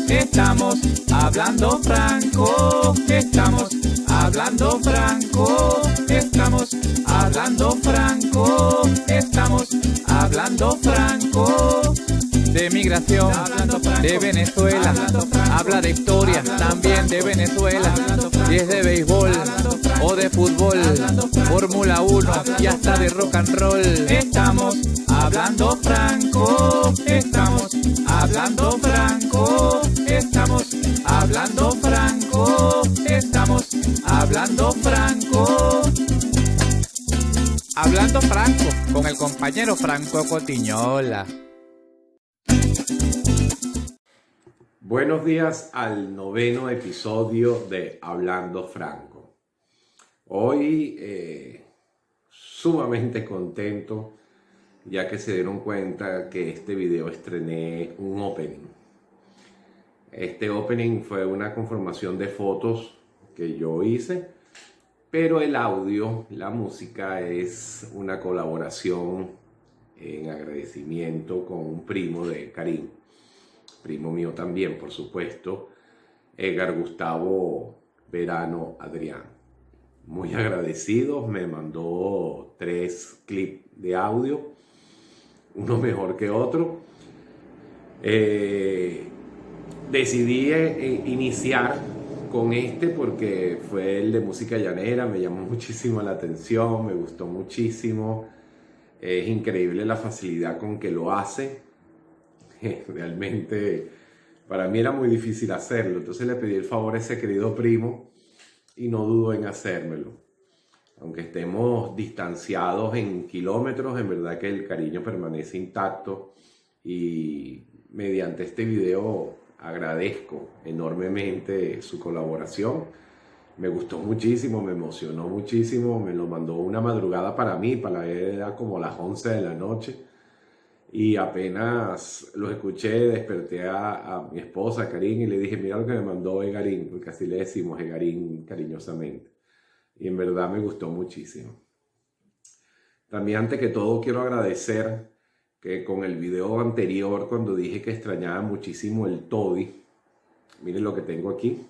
Estamos hablando franco, estamos hablando franco, estamos hablando franco, estamos hablando franco. De migración, de Venezuela, habla de historia también de Venezuela, y es de béisbol o de fútbol, Fórmula 1 y hasta de rock and roll. Estamos hablando franco, estamos hablando franco, estamos hablando franco, estamos hablando franco. Hablando franco con el compañero Franco Cotiñola. Buenos días al 9º episodio de Hablando Franco. Hoy sumamente contento, ya que se dieron cuenta que este video estrené un opening. Este opening fue una conformación de fotos que yo hice, pero el audio, la música, es una colaboración en agradecimiento con un primo de Karim. Primo mío también, por supuesto, Edgar Gustavo Verano Adrián. Muy agradecido, me mandó 3 clips de audio, uno mejor que otro. Decidí iniciar con este porque fue el de música llanera, me llamó muchísimo la atención, me gustó muchísimo. Es increíble la facilidad con que lo hace. Realmente para mí era muy difícil hacerlo, entonces le pedí el favor a ese querido primo y no dudo en hacérmelo. Aunque estemos distanciados en kilómetros, en verdad que el cariño permanece intacto, y mediante este video agradezco enormemente su colaboración. Me gustó muchísimo, me emocionó muchísimo, me lo mandó una madrugada para mí, era como las 11 de la noche. Y apenas lo escuché, desperté a mi esposa, Karin, y le dije, mira lo que me mandó Egarín, porque así le decimos Egarín cariñosamente. Y en verdad me gustó muchísimo. También, antes que todo, quiero agradecer que con el video anterior, cuando dije que extrañaba muchísimo el toddy, miren lo que tengo aquí.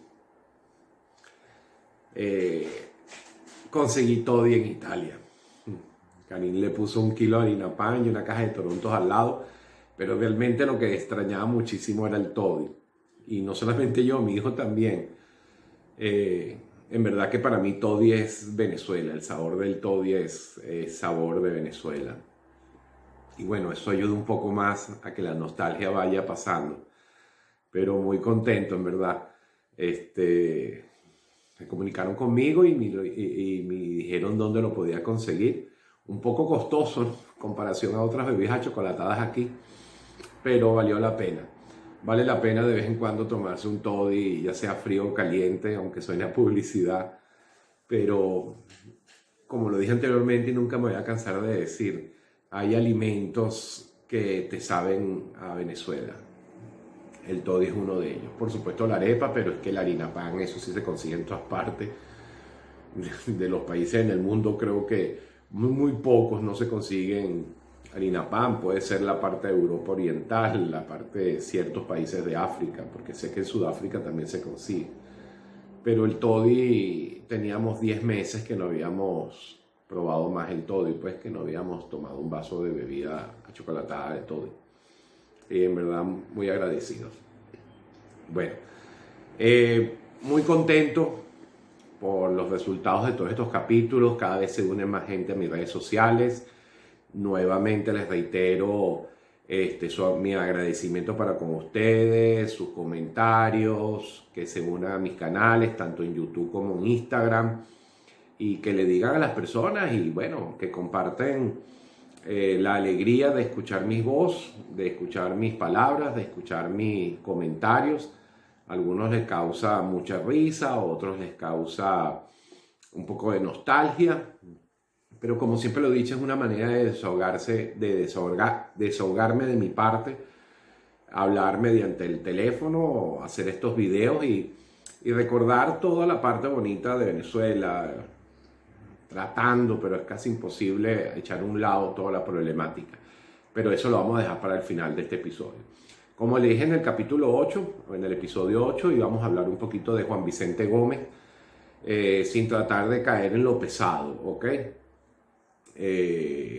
Conseguí toddy en Italia. Karin le puso 1 kilo de harina pan y una caja de torontos al lado, pero realmente lo que extrañaba muchísimo era el toddy. Y no solamente yo, mi hijo también. En verdad que para mí toddy es Venezuela, el sabor del toddy es sabor de Venezuela. Y bueno, eso ayuda un poco más a que la nostalgia vaya pasando. Pero muy contento, en verdad. Se comunicaron conmigo y me dijeron dónde lo podía conseguir. Un poco costoso en comparación a otras bebidas achocolatadas aquí, pero valió la pena. Vale la pena de vez en cuando tomarse un toddy, ya sea frío o caliente, aunque suene a publicidad. Pero, como lo dije anteriormente y nunca me voy a cansar de decir, hay alimentos que te saben a Venezuela. El toddy es uno de ellos. Por supuesto la arepa, pero es que la harina pan, eso sí se consigue en todas partes. De los países en el mundo, creo que muy pocos no se consiguen harina pan. Puede ser la parte de Europa Oriental, la parte de ciertos países de África, porque sé que en Sudáfrica también se consigue. Pero el toddy, teníamos 10 meses que no habíamos probado más el toddy, pues que no habíamos tomado un vaso de bebida achocolatada de toddy. Y en verdad muy agradecidos. Bueno, muy contento por los resultados de todos estos capítulos. Cada vez se une más gente a mis redes sociales. Nuevamente les reitero mi agradecimiento para con ustedes, sus comentarios, que se unan a mis canales, tanto en YouTube como en Instagram, y que le digan a las personas, y bueno, que comparten la alegría de escuchar mi voz, de escuchar mis palabras, de escuchar mis comentarios. A algunos les causa mucha risa, a otros les causa un poco de nostalgia, pero como siempre lo he dicho, es una manera de desahogarme de mi parte, hablar mediante el teléfono, hacer estos videos y recordar toda la parte bonita de Venezuela, tratando, pero es casi imposible echar a un lado toda la problemática. pero eso lo vamos a dejar para el final de este episodio. Como le dije en el capítulo 8, o en el episodio 8, íbamos a hablar un poquito de Juan Vicente Gómez, sin tratar de caer en lo pesado, ¿ok?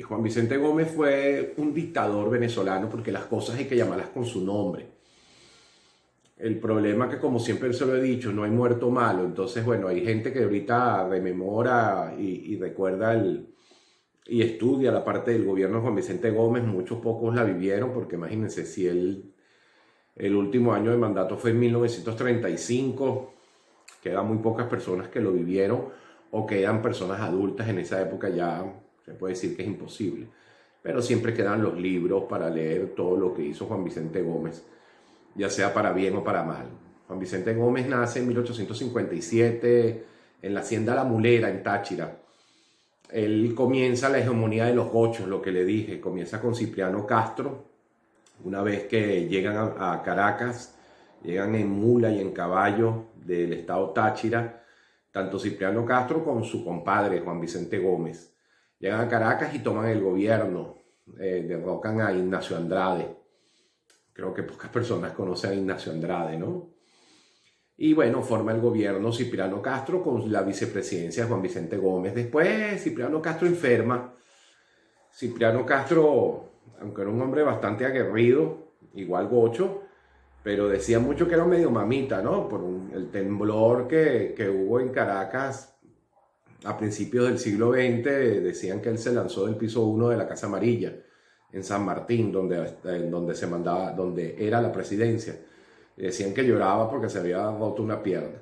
Juan Vicente Gómez fue un dictador venezolano, porque las cosas hay que llamarlas con su nombre. El problema es que, como siempre se lo he dicho, no hay muerto malo. Entonces, bueno, hay gente que ahorita rememora y recuerda y estudia la parte del gobierno de Juan Vicente Gómez. Muchos pocos la vivieron, porque imagínense, si el último año de mandato fue en 1935, quedan muy pocas personas que lo vivieron, o quedan personas adultas en esa época, ya se puede decir que es imposible. Pero siempre quedan los libros para leer todo lo que hizo Juan Vicente Gómez, ya sea para bien o para mal. Juan Vicente Gómez nace en 1857 en la hacienda La Mulera, en Táchira. Él comienza la hegemonía de los gochos, lo que le dije, comienza con Cipriano Castro. Una vez que llegan a Caracas, llegan en mula y en caballo del estado Táchira, tanto Cipriano Castro como su compadre Juan Vicente Gómez. Llegan a Caracas y toman el gobierno, derrocan a Ignacio Andrade. Creo que pocas personas conocen a Ignacio Andrade, ¿no? Y bueno, forma el gobierno Cipriano Castro con la vicepresidencia de Juan Vicente Gómez. Después Cipriano Castro enferma. Cipriano Castro, aunque era un hombre bastante aguerrido, igual gocho, pero decía mucho que era medio mamita, ¿no? Por el temblor que hubo en Caracas a principios del siglo XX, decían que él se lanzó del piso 1 de la Casa Amarilla, en San Martín, donde era la presidencia. Decían que lloraba porque se había roto una pierna.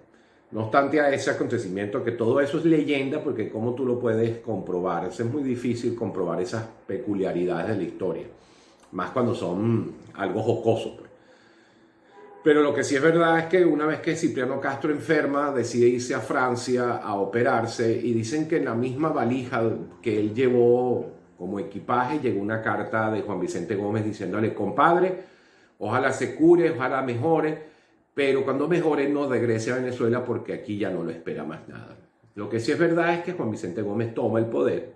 No obstante a ese acontecimiento, que todo eso es leyenda, porque ¿cómo tú lo puedes comprobar? Es muy difícil comprobar esas peculiaridades de la historia, más cuando son algo jocoso, pues. Pero lo que sí es verdad es que una vez que Cipriano Castro enferma, decide irse a Francia a operarse, y dicen que en la misma valija que él llevó como equipaje llegó una carta de Juan Vicente Gómez diciéndole: compadre, ojalá se cure, ojalá mejore, pero cuando mejore no regrese a Venezuela porque aquí ya no lo espera más nada. Lo que sí es verdad es que Juan Vicente Gómez toma el poder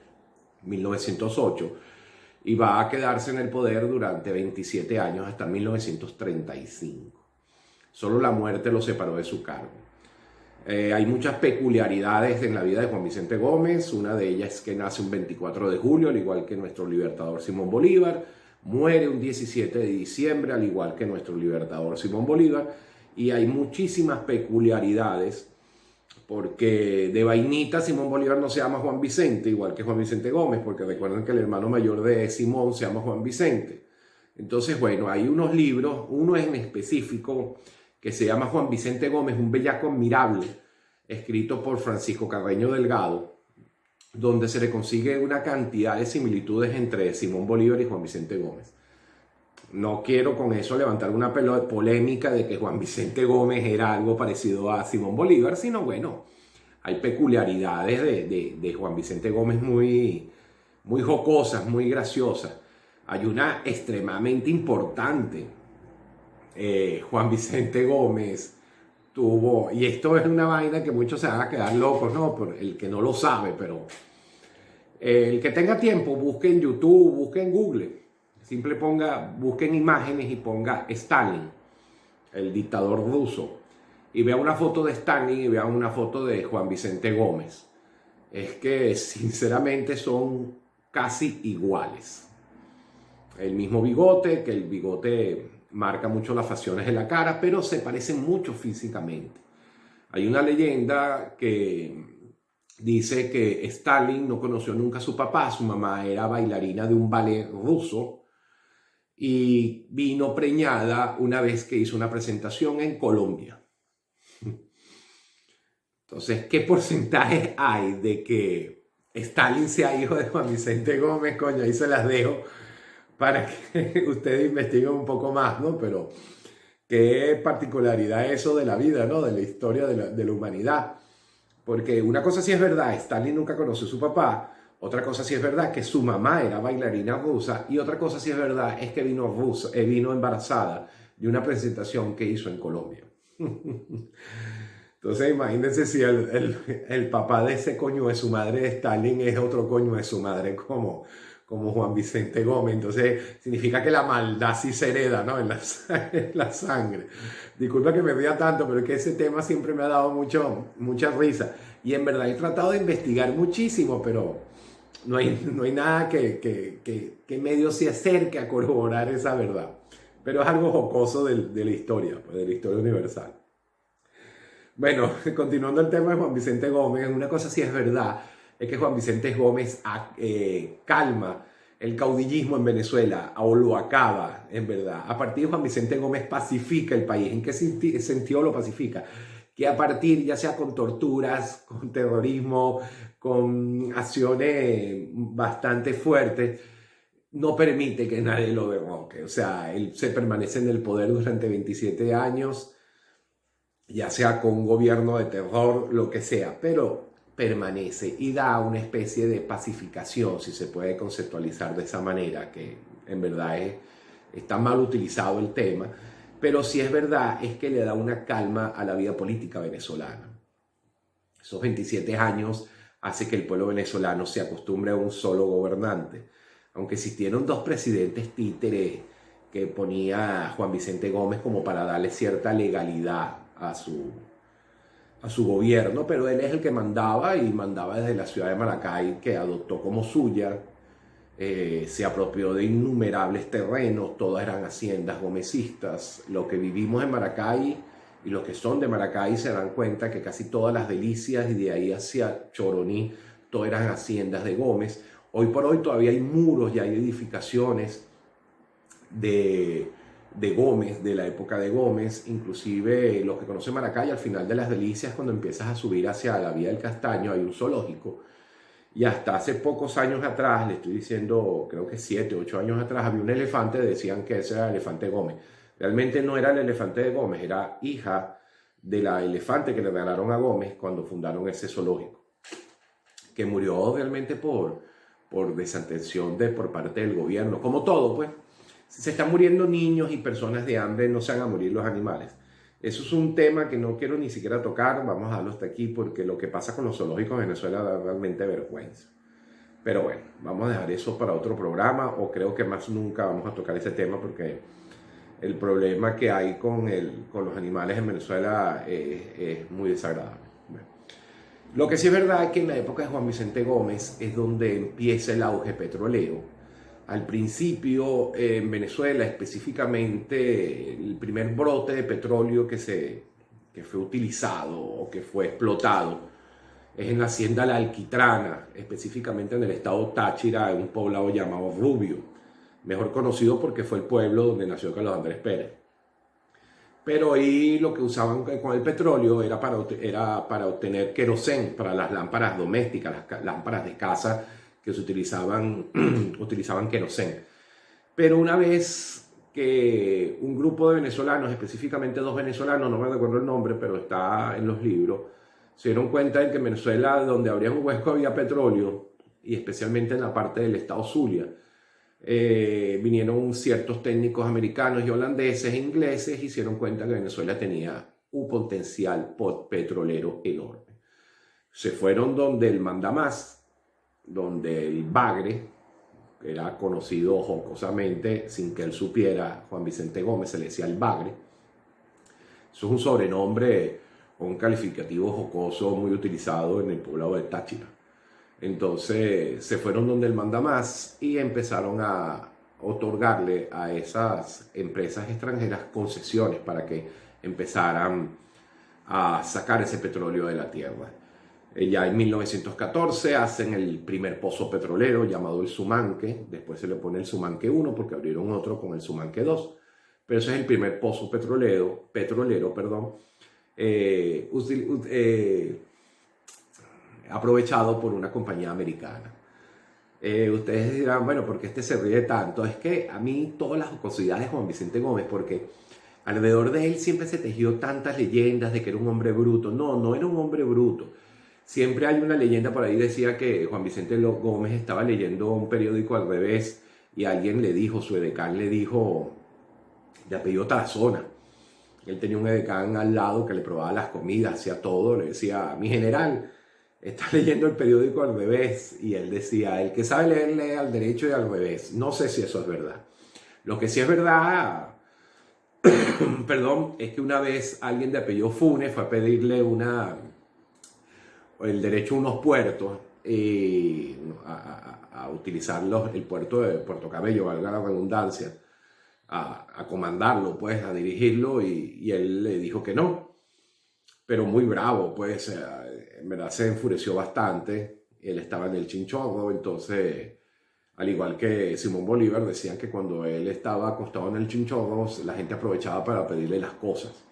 en 1908 y va a quedarse en el poder durante 27 años hasta 1935. Solo la muerte lo separó de su cargo. Hay muchas peculiaridades en la vida de Juan Vicente Gómez. Una de ellas es que nace un 24 de julio, al igual que nuestro libertador Simón Bolívar. Muere un 17 de diciembre, al igual que nuestro libertador Simón Bolívar. Y hay muchísimas peculiaridades, porque de vainita Simón Bolívar no se llama Juan Vicente, igual que Juan Vicente Gómez, porque recuerden que el hermano mayor de Simón se llama Juan Vicente. Entonces, bueno, hay unos libros, uno en específico que se llama Juan Vicente Gómez, un bellaco admirable, escrito por Francisco Carreño Delgado, donde se le consigue una cantidad de similitudes entre Simón Bolívar y Juan Vicente Gómez. No quiero con eso levantar una polémica de que Juan Vicente Gómez era algo parecido a Simón Bolívar, sino bueno, hay peculiaridades de Juan Vicente Gómez muy, muy jocosas, muy graciosas. Hay una extremadamente importante. Juan Vicente Gómez tuvo, y esto es una vaina que muchos se van a quedar locos, ¿no? Por el que no lo sabe, pero el que tenga tiempo, busque en YouTube, busque en Google, busque en imágenes y ponga Stalin, el dictador ruso, y vea una foto de Stalin y vea una foto de Juan Vicente Gómez. Es que sinceramente son casi iguales. El mismo bigote, que el bigote marca mucho las facciones de la cara, pero se parecen mucho físicamente. Hay una leyenda que dice que Stalin no conoció nunca a su papá. Su mamá era bailarina de un ballet ruso y vino preñada una vez que hizo una presentación en Colombia. Entonces, ¿qué porcentaje hay de que Stalin sea hijo de Juan Vicente Gómez? Coño, ahí se las dejo para que ustedes investiguen un poco más, ¿no? Pero qué particularidad eso de la vida, ¿no? De la historia de la humanidad. Porque una cosa sí es verdad, Stalin nunca conoció a su papá. Otra cosa sí es verdad, que su mamá era bailarina rusa. Y otra cosa sí es verdad, es que vino embarazada de una presentación que hizo en Colombia. Entonces imagínense si el papá de ese coño de su madre de Stalin es otro coño de su madre, como como Juan Vicente Gómez. Entonces significa que la maldad sí se hereda, ¿no? En la sangre. Disculpa que me ría tanto, pero es que ese tema siempre me ha dado mucha risa. Y en verdad he tratado de investigar muchísimo, pero no hay nada que medio se acerque a corroborar esa verdad. Pero es algo jocoso de la historia, pues, de la historia universal. Bueno, continuando el tema de Juan Vicente Gómez, una cosa sí es verdad, es que Juan Vicente Gómez calma el caudillismo en Venezuela, o lo acaba, en verdad. A partir de Juan Vicente Gómez pacifica el país. ¿En qué sentido lo pacifica? Que a partir, ya sea con torturas, con terrorismo, con acciones bastante fuertes, no permite que nadie lo derroque. O sea, él se permanece en el poder durante 27 años, ya sea con un gobierno de terror, lo que sea, pero permanece y da una especie de pacificación, si se puede conceptualizar de esa manera, que en verdad está mal utilizado el tema, pero si es verdad es que le da una calma a la vida política venezolana. Esos 27 años hace que el pueblo venezolano se acostumbre a un solo gobernante. Aunque existieron dos presidentes títeres que ponía Juan Vicente Gómez como para darle cierta legalidad a su gobierno, pero él es el que mandaba y mandaba desde la ciudad de Maracay, que adoptó como suya, se apropió de innumerables terrenos, todas eran haciendas gomecistas. Lo que vivimos en Maracay y los que son de Maracay se dan cuenta que casi todas las Delicias y de ahí hacia Choroní, todas eran haciendas de Gómez. Hoy por hoy todavía hay muros y hay edificaciones de Gómez, de la época de Gómez. Inclusive los que conocen Maracay, al final de las Delicias, cuando empiezas a subir hacia la Vía del Castaño, hay un zoológico. Y hasta hace pocos años atrás, le estoy diciendo, creo que 7, 8 años atrás, había un elefante, decían que ese era el elefante Gómez. Realmente no era el elefante de Gómez, era hija de la elefante que le regalaron a Gómez cuando fundaron ese zoológico, que murió realmente por desatención por parte del gobierno. Como todo, pues, si se están muriendo niños y personas de hambre, no se van a morir los animales. Eso es un tema que no quiero ni siquiera tocar, vamos a dejarlo hasta aquí, porque lo que pasa con los zoológicos en Venezuela da realmente vergüenza. Pero bueno, vamos a dejar eso para otro programa, o creo que más nunca vamos a tocar ese tema, porque el problema que hay con los animales en Venezuela es muy desagradable. Bueno, lo que sí es verdad es que en la época de Juan Vicente Gómez es donde empieza el auge petrolero. Al principio, en Venezuela específicamente, el primer brote de petróleo que fue utilizado o que fue explotado es en la hacienda La Alquitrana, específicamente en el estado Táchira, en un poblado llamado Rubio, mejor conocido porque fue el pueblo donde nació Carlos Andrés Pérez. Pero ahí lo que usaban con el petróleo era para obtener querosén para las lámparas domésticas, las lámparas de casa que se utilizaban querosén. Pero una vez que un grupo de venezolanos, específicamente 2 venezolanos, no me recuerdo el nombre, pero está en los libros, se dieron cuenta de que en Venezuela, donde habría un hueco, había petróleo, y especialmente en la parte del estado Zulia. Vinieron ciertos técnicos americanos y holandeses e ingleses y se dieron cuenta que Venezuela tenía un potencial petrolero enorme. Se fueron donde el mandamás, donde el Bagre, que era conocido jocosamente, sin que él supiera, Juan Vicente Gómez, se le decía el Bagre. Eso es un sobrenombre o un calificativo jocoso muy utilizado en el poblado de Táchira. Entonces se fueron donde el mandamás y empezaron a otorgarle a esas empresas extranjeras concesiones para que empezaran a sacar ese petróleo de la tierra. Ya en 1914 hacen el primer pozo petrolero llamado el Sumanque, después se le pone el Sumanque 1 porque abrieron otro con el Sumanque 2, pero ese es el primer pozo petrolero, aprovechado por una compañía americana. Ustedes dirán, bueno, ¿por qué este se ríe tanto? Es que a mí todas las jocosidades de Juan Vicente Gómez, porque alrededor de él siempre se tejió tantas leyendas de que era un hombre bruto. No, no era un hombre bruto. Siempre hay una leyenda por ahí, decía que Juan Vicente Gómez estaba leyendo un periódico al revés y alguien le dijo, su edecán le dijo, de apellido Tarazona. Él tenía un edecán al lado que le probaba las comidas, hacía todo, le decía, mi general, está leyendo el periódico al revés y él decía, el que sabe leer lee al derecho y al revés. No sé si eso es verdad. Lo que sí es verdad, perdón, es que una vez alguien de apellido Funes fue a pedirle el derecho a unos puertos y a utilizar el puerto de Puerto Cabello, valga la redundancia, a comandarlo, pues, a dirigirlo, y él le dijo que no, pero muy bravo, pues, en verdad se enfureció bastante. Él estaba en el chinchorro, entonces, al igual que Simón Bolívar, decían que cuando él estaba acostado en el chinchorro, la gente aprovechaba para pedirle las cosas.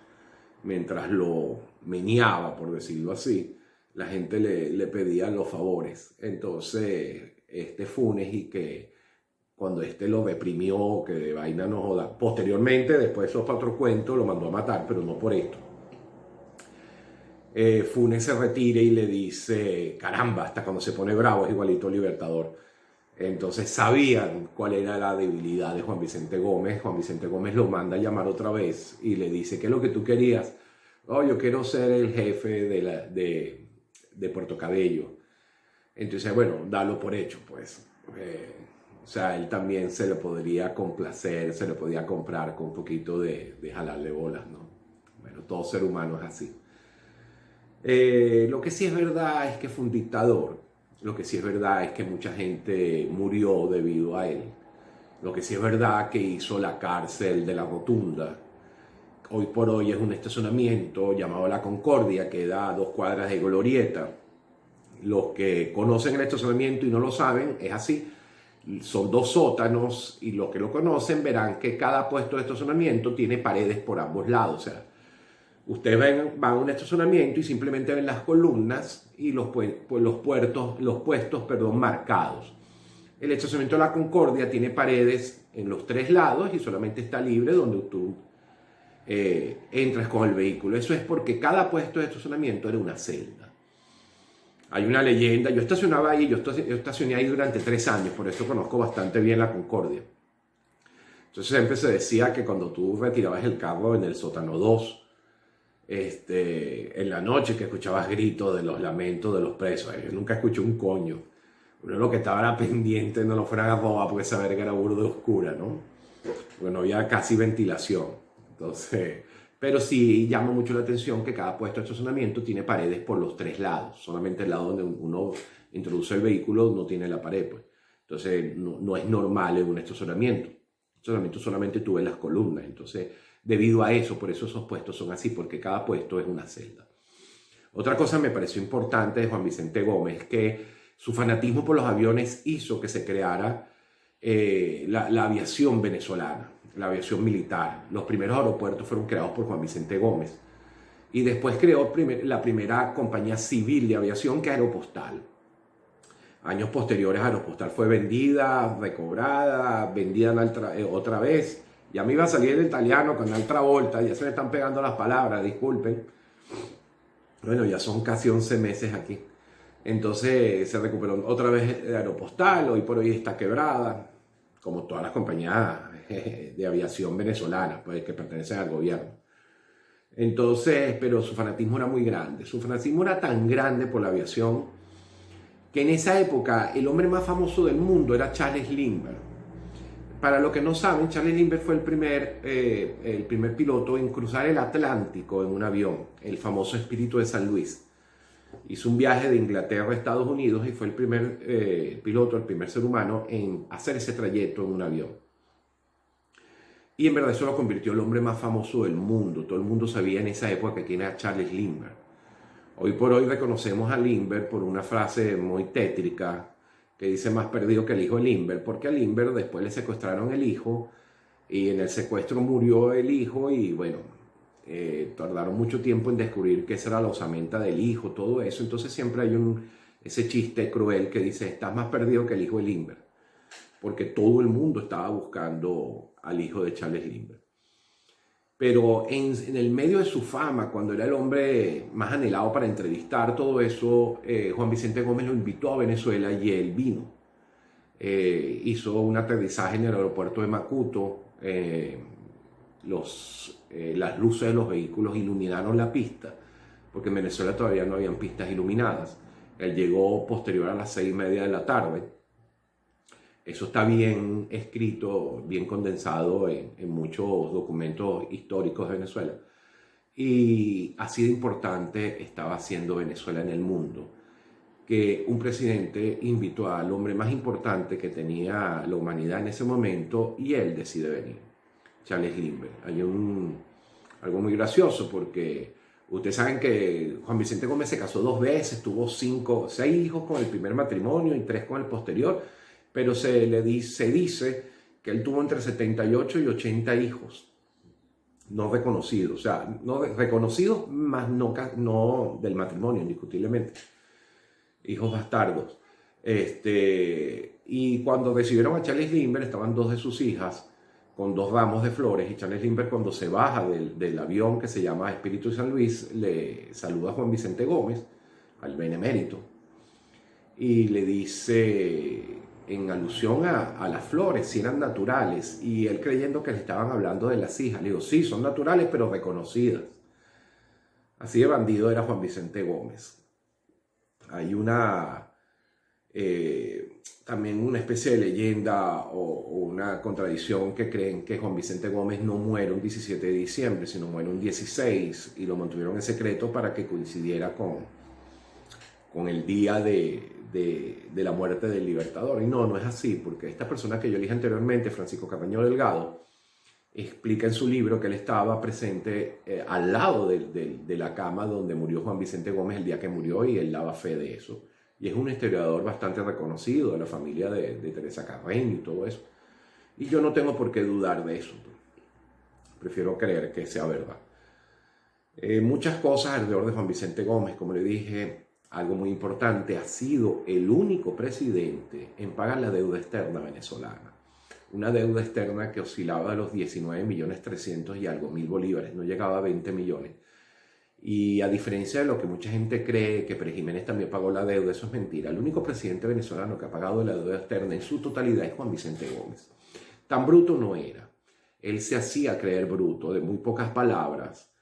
Mientras lo meneaba, por decirlo así, la gente le pedía los favores. Entonces, Funes, y que cuando lo reprimió, que de vaina no joda. Posteriormente, después de esos cuatro cuentos, lo mandó a matar, pero no por esto. Funes se retira y le dice, caramba, hasta cuando se pone bravo es igualito Libertador. Entonces sabían cuál era la debilidad de Juan Vicente Gómez. Juan Vicente Gómez lo manda a llamar otra vez y le dice, ¿qué es lo que tú querías? Oh, yo quiero ser el jefe de Puerto Cabello. Entonces, bueno, dalo por hecho, pues. O sea, él también se le podría complacer, se le podía comprar con un poquito de jalarle bolas, ¿no? Bueno, todo ser humano es así. Lo que sí es verdad es que fue un dictador. Lo que sí es verdad es que mucha gente murió debido a él. Lo que sí es verdad que hizo la cárcel de la Rotunda. Hoy por hoy es un estacionamiento llamado La Concordia, que da a 2 cuadras de Glorieta. Los que conocen el estacionamiento y no lo saben, es así. Son 2 sótanos, y los que lo conocen verán que cada puesto de estacionamiento tiene paredes por ambos lados. O sea, ustedes van a un estacionamiento y simplemente ven las columnas y los puestos marcados. El estacionamiento de La Concordia tiene paredes en los 3 lados y solamente está libre donde tú entras con el vehículo. Eso es porque cada puesto de estacionamiento era una celda. Hay una leyenda, yo estacionaba ahí, yo estacioné ahí durante 3 años, por eso conozco bastante bien La Concordia. Entonces siempre se decía que cuando tú retirabas el carro en el sótano 2, en la noche, que escuchabas gritos de los lamentos de los presos. Yo nunca escuché un coño. Uno lo que estaba era pendiente, no lo fueran a robar, porque saber que era burdo de oscura, ¿no? Porque no había casi ventilación. Entonces, pero sí llama mucho la atención que cada puesto de estacionamiento tiene paredes por los 3 lados. Solamente el lado donde uno introduce el vehículo no tiene la pared, pues. Entonces, no es normal en un estacionamiento. Solamente tú ves las columnas. Entonces, debido a eso, por eso esos puestos son así, porque cada puesto es una celda. Otra cosa me pareció importante de Juan Vicente Gómez, que su fanatismo por los aviones hizo que se creara la aviación venezolana, la aviación militar. Los primeros aeropuertos fueron creados por Juan Vicente Gómez. Y después creó la primera compañía civil de aviación, que es Aeropostal. Años posteriores, Aeropostal fue vendida, recobrada, vendida otra vez. Ya me iba a salir el italiano con otra volta, ya se me están pegando las palabras, disculpen. Bueno, ya son casi 11 meses aquí. Entonces se recuperó otra vez Aeropostal, hoy por hoy está quebrada, como todas las compañías de aviación venezolanas, pues, que pertenecen al gobierno. Entonces, pero su fanatismo era muy grande. Su fanatismo era tan grande por la aviación que en esa época el hombre más famoso del mundo era Charles Lindbergh. Para los que no saben, Charles Lindbergh fue el primer piloto en cruzar el Atlántico en un avión, el famoso Espíritu de San Luis. Hizo un viaje de Inglaterra a Estados Unidos y fue el primer piloto, el primer ser humano en hacer ese trayecto en un avión. Y en verdad eso lo convirtió en el hombre más famoso del mundo. Todo el mundo sabía en esa época quién era Charles Lindbergh. Hoy por hoy reconocemos a Lindbergh por una frase muy tétrica que dice: más perdido que el hijo de Lindbergh, porque a Lindbergh después le secuestraron el hijo y en el secuestro murió el hijo y bueno, tardaron mucho tiempo en descubrir qué era la osamenta del hijo, todo eso. Entonces siempre hay ese chiste cruel que dice: estás más perdido que el hijo de Lindbergh, porque todo el mundo estaba buscando al hijo de Charles Lindbergh. Pero en el medio de su fama, cuando era el hombre más anhelado para entrevistar, todo eso, Juan Vicente Gómez lo invitó a Venezuela y él vino. Hizo un aterrizaje en el aeropuerto de Macuto. Las luces de los vehículos iluminaron la pista, porque en Venezuela todavía no habían pistas iluminadas. Él llegó posterior a las 6:30 de la tarde. Eso está bien escrito, bien condensado en muchos documentos históricos de Venezuela. Y así de importante estaba siendo Venezuela en el mundo, que un presidente invitó al hombre más importante que tenía la humanidad en ese momento y él decide venir, Charles Lindbergh. Hay algo muy gracioso porque ustedes saben que Juan Vicente Gómez se casó 2 veces, tuvo 6 hijos con el primer matrimonio y 3 con el posterior, pero se dice que él tuvo entre 78 y 80 hijos no reconocidos, o sea, no reconocidos, más no del matrimonio, indiscutiblemente, hijos bastardos. Y cuando recibieron a Charles Lindbergh, estaban 2 de sus hijas con 2 ramos de flores, y Charles Lindbergh, cuando se baja del avión que se llama Espíritu de San Luis, le saluda a Juan Vicente Gómez, al benemérito, y le dice, en alusión a las flores, si eran naturales, y él creyendo que le estaban hablando de las hijas, le digo, sí, son naturales, pero reconocidas. Así de bandido era Juan Vicente Gómez. Hay también una especie de leyenda o una contradicción que creen que Juan Vicente Gómez no muere un 17 de diciembre, sino muere un 16, y lo mantuvieron en secreto para que coincidiera con el día de la muerte del Libertador. Y no es así, porque esta persona que yo dije anteriormente, Francisco Carreño Delgado, explica en su libro que él estaba presente al lado de la cama donde murió Juan Vicente Gómez el día que murió, y él daba fe de eso. Y es un historiador bastante reconocido de la familia de Teresa Carreño y todo eso. Y yo no tengo por qué dudar de eso. Prefiero creer que sea verdad. Muchas cosas alrededor de Juan Vicente Gómez, como le dije, algo muy importante, ha sido el único presidente en pagar la deuda externa venezolana. Una deuda externa que oscilaba de los 19.300.000 y algo mil bolívares, no llegaba a 20 millones. Y a diferencia de lo que mucha gente cree, que Pérez Jiménez también pagó la deuda, eso es mentira. El único presidente venezolano que ha pagado la deuda externa en su totalidad es Juan Vicente Gómez. Tan bruto no era. Él se hacía creer bruto, de muy pocas palabras,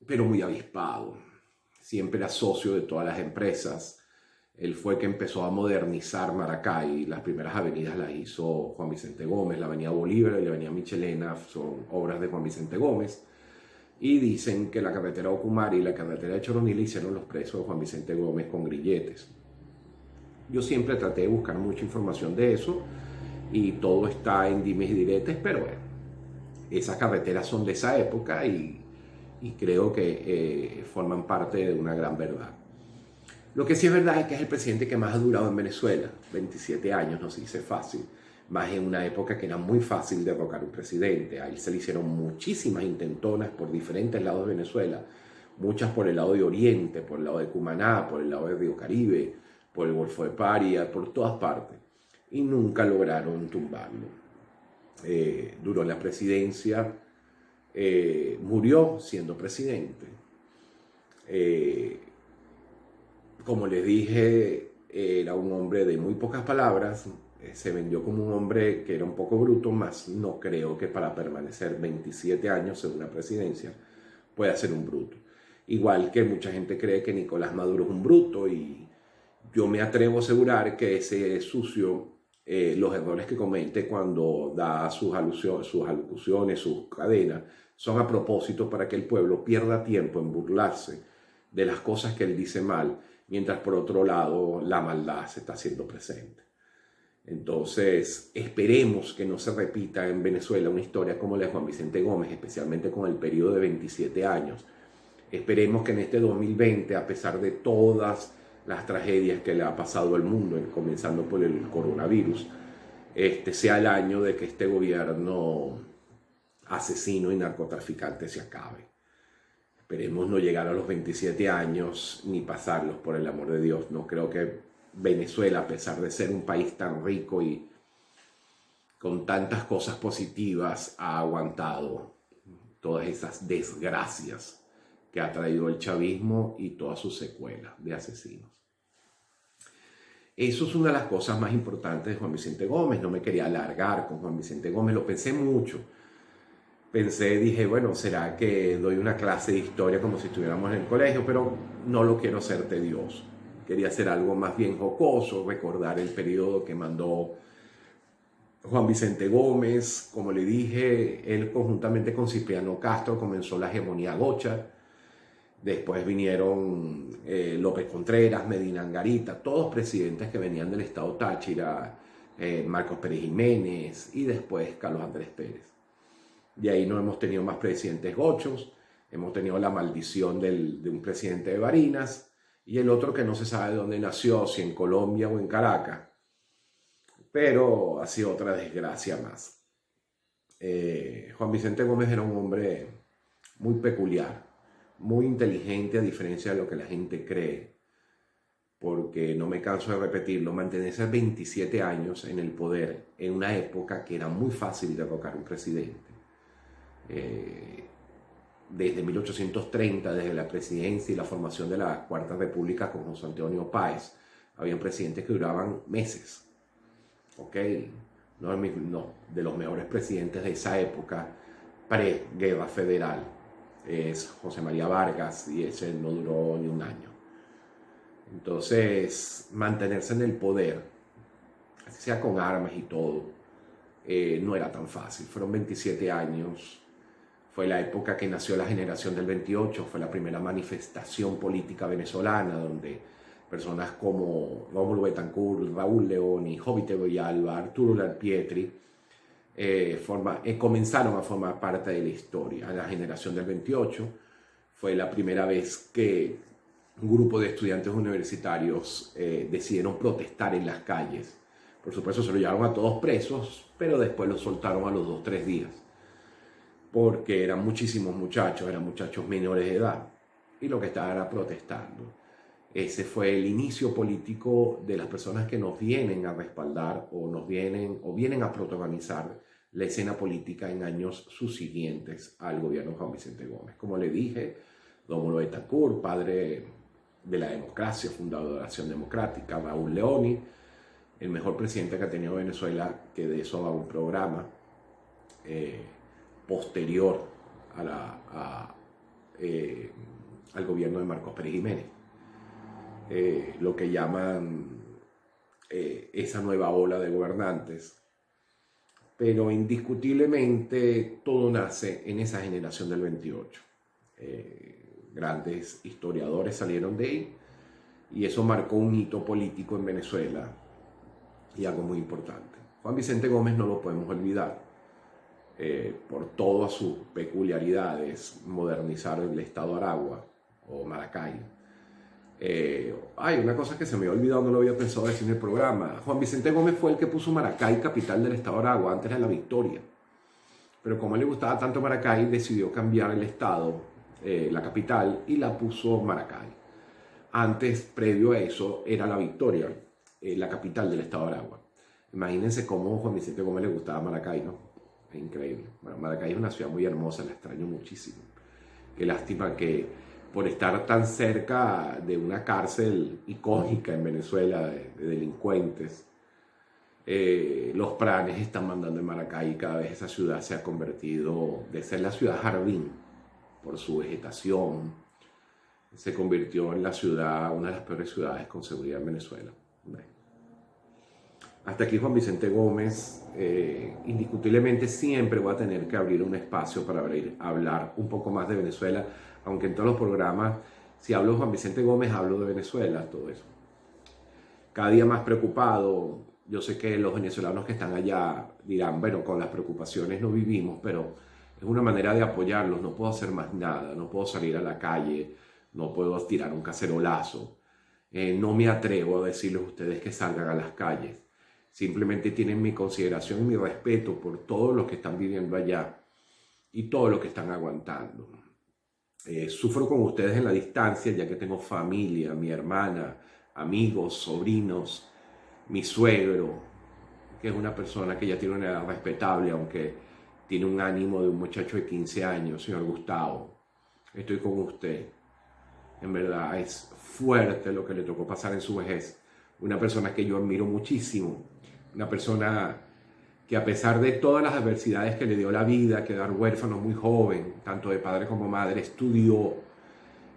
pero muy avispado. Siempre era socio de todas las empresas. Él fue el que empezó a modernizar Maracay. Las primeras avenidas las hizo Juan Vicente Gómez. La avenida Bolívar y la avenida Michelena son obras de Juan Vicente Gómez. Y dicen que la carretera Ocumare y la carretera de Choroní le hicieron los presos de Juan Vicente Gómez con grilletes. Yo siempre traté de buscar mucha información de eso y todo está en dimes y diretes, pero bueno, esas carreteras son de esa época y creo que forman parte de una gran verdad. Lo que sí es verdad es que es el presidente que más ha durado en Venezuela, 27 años, no se dice fácil, más en una época que era muy fácil derrocar un presidente. A él se le hicieron muchísimas intentonas por diferentes lados de Venezuela, muchas por el lado de Oriente, por el lado de Cumaná, por el lado del Río Caribe, por el Golfo de Paria, por todas partes, y nunca lograron tumbarlo. Duró en la presidencia, murió siendo presidente. Como les dije, era un hombre de muy pocas palabras, se vendió como un hombre que era un poco bruto, más no creo que para permanecer 27 años en una presidencia pueda ser un bruto. Igual que mucha gente cree que Nicolás Maduro es un bruto, y yo me atrevo a asegurar que ese sucio, los errores que comete cuando da sus alocuciones, sus cadenas, son a propósito para que el pueblo pierda tiempo en burlarse de las cosas que él dice mal, mientras por otro lado la maldad se está haciendo presente. Entonces, esperemos que no se repita en Venezuela una historia como la de Juan Vicente Gómez, especialmente con el periodo de 27 años. Esperemos que en este 2020, a pesar de todas las tragedias que le ha pasado al mundo, comenzando por el coronavirus, sea el año de que este gobierno asesino y narcotraficante se acabe. Esperemos no llegar a los 27 años ni pasarlos, por el amor de Dios. No creo que Venezuela, a pesar de ser un país tan rico y con tantas cosas positivas, ha aguantado todas esas desgracias que ha traído el chavismo y todas sus secuelas de asesinos. Eso es una de las cosas más importantes de Juan Vicente Gómez. No me quería alargar con Juan Vicente Gómez, lo pensé mucho, dije, bueno, ¿será que doy una clase de historia como si estuviéramos en el colegio? Pero no lo quiero hacer tedioso. Quería hacer algo más bien jocoso, recordar el periodo que mandó Juan Vicente Gómez. Como le dije, él conjuntamente con Cipriano Castro comenzó la hegemonía gocha. Después vinieron López Contreras, Medina Angarita, todos presidentes que venían del estado Táchira, Marcos Pérez Jiménez y después Carlos Andrés Pérez. De ahí no hemos tenido más presidentes gochos, hemos tenido la maldición de un presidente de Barinas y el otro que no se sabe de dónde nació, si en Colombia o en Caracas, pero ha sido otra desgracia más. Juan Vicente Gómez era un hombre muy peculiar, muy inteligente a diferencia de lo que la gente cree, porque no me canso de repetirlo, mantenerse 27 años en el poder en una época que era muy fácil derrocar un presidente. Desde 1830, desde la presidencia y la formación de la Cuarta República con José Antonio Páez, habían presidentes que duraban meses. ¿Ok? No, de los mejores presidentes de esa época, pre-guerra federal, es José María Vargas y ese no duró ni un año. Entonces, mantenerse en el poder, así sea con armas y todo, no era tan fácil. Fueron 27 años. Fue la época que nació la generación del 28, fue la primera manifestación política venezolana donde personas como Rómulo Betancourt, Raúl Leoni, Jovita Villalba, Arturo Larpietri comenzaron a formar parte de la historia. La generación del 28 fue la primera vez que un grupo de estudiantes universitarios decidieron protestar en las calles. Por supuesto se lo llevaron a todos presos, pero después los soltaron a los 2 o 3 días. Porque eran muchísimos muchachos, eran muchachos menores de edad, y lo que estaban era protestando. Ese fue el inicio político de las personas que nos vienen a respaldar o vienen a protagonizar la escena política en años subsiguientes al gobierno de Juan Vicente Gómez. Como le dije, Rómulo Betancourt, padre de la democracia, fundador de la Acción Democrática, Raúl Leoni, el mejor presidente que ha tenido Venezuela, que de eso va un programa, posterior al gobierno de Marcos Pérez Jiménez. Lo que llaman esa nueva ola de gobernantes. Pero indiscutiblemente todo nace en esa generación del 28. Grandes historiadores salieron de ahí y eso marcó un hito político en Venezuela y algo muy importante. Juan Vicente Gómez no lo podemos olvidar. Por todas sus peculiaridades, modernizar el estado Aragua o Maracay. Una cosa que se me había olvidado, no lo había pensado decir en el programa. Juan Vicente Gómez fue el que puso Maracay capital del estado Aragua antes de la Victoria. Pero como le gustaba tanto Maracay, decidió cambiar el estado, la capital, y la puso Maracay. Antes, previo a eso, era la Victoria, la capital del estado Aragua. Imagínense cómo Juan Vicente Gómez le gustaba Maracay, ¿no? Es increíble. Bueno, Maracay es una ciudad muy hermosa, la extraño muchísimo. Qué lástima que por estar tan cerca de una cárcel icónica en Venezuela de delincuentes, los planes están mandando en Maracay y cada vez esa ciudad se ha convertido, de ser la ciudad jardín por su vegetación, se convirtió en la ciudad, una de las peores ciudades con seguridad en Venezuela. Hasta aquí Juan Vicente Gómez. Indiscutiblemente siempre voy a tener que abrir un espacio para hablar un poco más de Venezuela, aunque en todos los programas, si hablo de Juan Vicente Gómez, hablo de Venezuela, todo eso. Cada día más preocupado. Yo sé que los venezolanos que están allá dirán, bueno, con las preocupaciones no vivimos, pero es una manera de apoyarlos. No puedo hacer más nada, no puedo salir a la calle, no puedo tirar un cacerolazo. No me atrevo a decirles a ustedes que salgan a las calles. Simplemente tienen mi consideración y mi respeto por todo lo que están viviendo allá y todo lo que están aguantando. Sufro con ustedes en la distancia, ya que tengo familia, mi hermana, amigos, sobrinos, mi suegro, que es una persona que ya tiene una edad respetable, aunque tiene un ánimo de un muchacho de 15 años, señor Gustavo. Estoy con usted. En verdad es fuerte lo que le tocó pasar en su vejez. Una persona que yo admiro muchísimo. Una persona que a pesar de todas las adversidades que le dio la vida, quedar huérfano muy joven, tanto de padre como madre, estudió,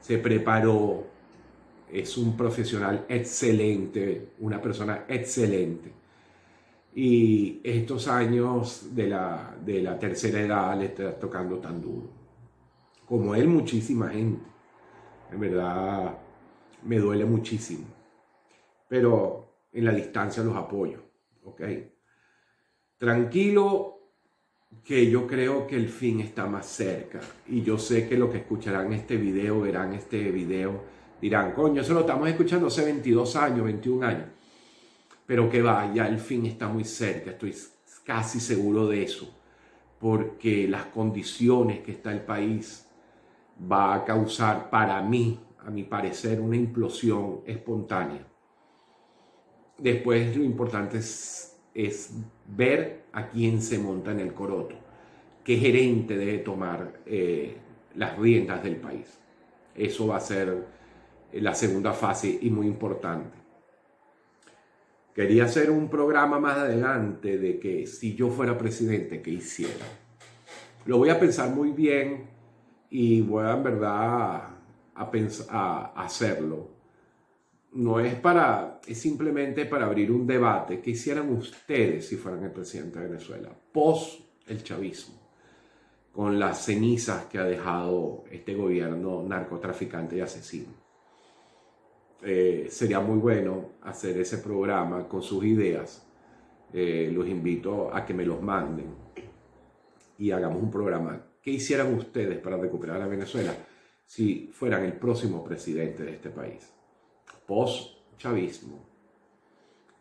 se preparó, es un profesional excelente, una persona excelente. Y estos años de la tercera edad le está tocando tan duro. Como él, muchísima gente. En verdad, me duele muchísimo. Pero en la distancia los apoyo. ¿Ok? Tranquilo, que yo creo que el fin está más cerca. Y yo sé que los que escucharán este video, verán este video, dirán, coño, eso lo estamos escuchando hace 22 años, 21 años. Pero que va, ya el fin está muy cerca, estoy casi seguro de eso. Porque las condiciones que está el país va a causar para mí, a mi parecer, una implosión espontánea. Después lo importante es ver a quién se monta en el coroto, qué gerente debe tomar las riendas del país. Eso va a ser la segunda fase y muy importante. Quería hacer un programa más adelante de que si yo fuera presidente, ¿qué hiciera? Lo voy a pensar muy bien y voy a, en verdad a hacerlo. No es es simplemente para abrir un debate. ¿Qué hicieran ustedes si fueran el presidente de Venezuela? Post el chavismo, con las cenizas que ha dejado este gobierno narcotraficante y asesino. Sería muy bueno hacer ese programa con sus ideas. Los invito a que me los manden y hagamos un programa. ¿Qué hicieran ustedes para recuperar a Venezuela si fueran el próximo presidente de este país? Post-chavismo,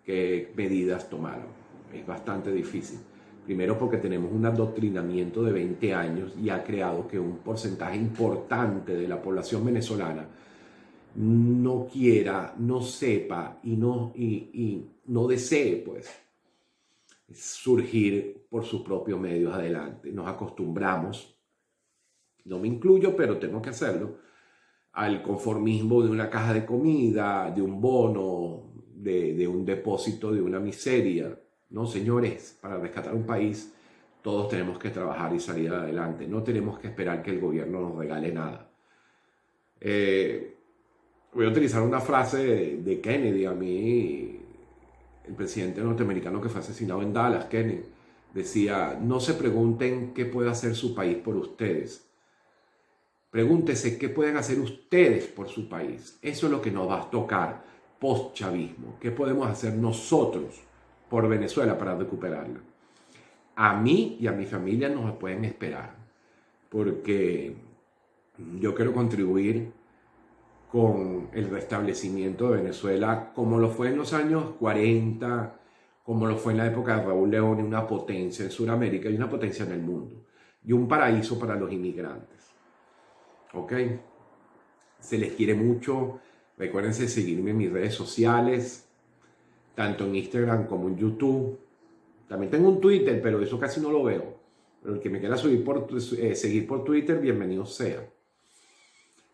¿qué medidas tomaron? Es bastante difícil. Primero porque tenemos un adoctrinamiento de 20 años y ha creado que un porcentaje importante de la población venezolana no quiera, no sepa y no desee, pues, surgir por sus propios medios adelante. Nos acostumbramos, no me incluyo, pero tengo que hacerlo, al conformismo de una caja de comida, de un bono, de un depósito, de una miseria. No, señores, para rescatar un país todos tenemos que trabajar y salir adelante. No tenemos que esperar que el gobierno nos regale nada. Voy a utilizar una frase de Kennedy. A mí, el presidente norteamericano que fue asesinado en Dallas, Kennedy, decía, no se pregunten qué puede hacer su país por ustedes. Pregúntese qué pueden hacer ustedes por su país. Eso es lo que nos va a tocar post-chavismo. ¿Qué podemos hacer nosotros por Venezuela para recuperarla? A mí y a mi familia nos pueden esperar, porque yo quiero contribuir con el restablecimiento de Venezuela como lo fue en los años 40, como lo fue en la época de Raúl León, una potencia en Sudamérica y una potencia en el mundo, y un paraíso para los inmigrantes. ¿Ok? Se les quiere mucho. Recuérdense seguirme en mis redes sociales, tanto en Instagram como en YouTube. También tengo un Twitter, pero eso casi no lo veo. Pero el que me quiera seguir por Twitter, bienvenido sea.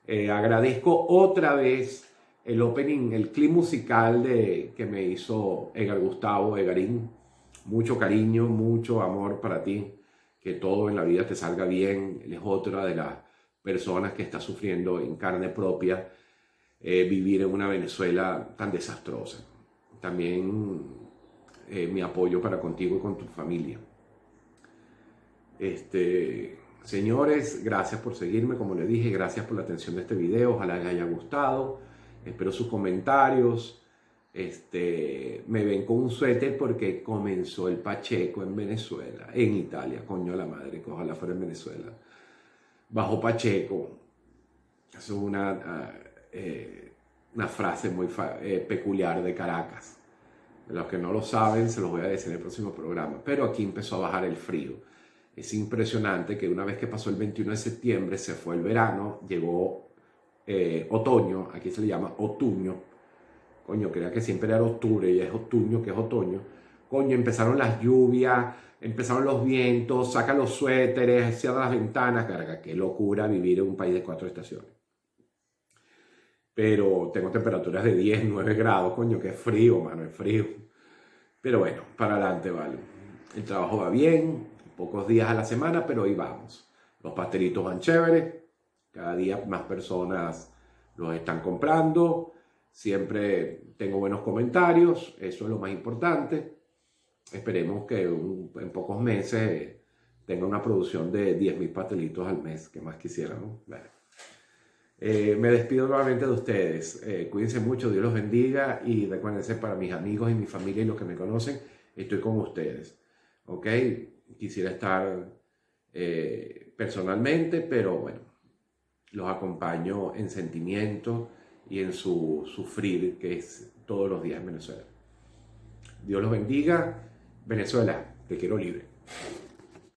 Agradezco otra vez el opening, el clip musical que me hizo Edgar Gustavo, Edgarín. Mucho cariño, mucho amor para ti. Que todo en la vida te salga bien. Él es otra de las personas que está sufriendo en carne propia vivir en una Venezuela tan desastrosa. También mi apoyo para contigo y con tu familia. Señores, gracias por seguirme, como les dije, gracias por la atención de este video, ojalá les haya gustado, espero sus comentarios. Me ven con un suéter porque comenzó el Pacheco en Venezuela, en Italia, coño la madre, que ojalá fuera en Venezuela. Bajo Pacheco, eso es una frase muy peculiar de Caracas. Los que no lo saben, se los voy a decir en el próximo programa. Pero aquí empezó a bajar el frío. Es impresionante que una vez que pasó el 21 de septiembre, se fue el verano, llegó otoño, aquí se le llama otoño. Coño, creía que siempre era octubre y es otoño, que es otoño. Coño, empezaron las lluvias, empezaron los vientos, saca los suéteres, cierra las ventanas. Carga, qué locura vivir en un país de 4 estaciones. Pero tengo temperaturas de 10, 9 grados, coño, que frío, mano, es frío. Pero bueno, para adelante, vale. El trabajo va bien, pocos días a la semana, pero ahí vamos. Los pastelitos van chéveres, cada día más personas los están comprando, siempre tengo buenos comentarios, eso es lo más importante. Esperemos que en pocos meses tenga una producción de 10.000 pastelitos al mes, que más quisiera, ¿no? Bueno. Me despido nuevamente de ustedes. Cuídense mucho, Dios los bendiga y recuérdense, para mis amigos y mi familia y los que me conocen, estoy con ustedes. ¿Ok? Quisiera estar personalmente, pero bueno, los acompaño en sentimiento y en su sufrir, que es todos los días en Venezuela. Dios los bendiga. Venezuela, te quiero libre.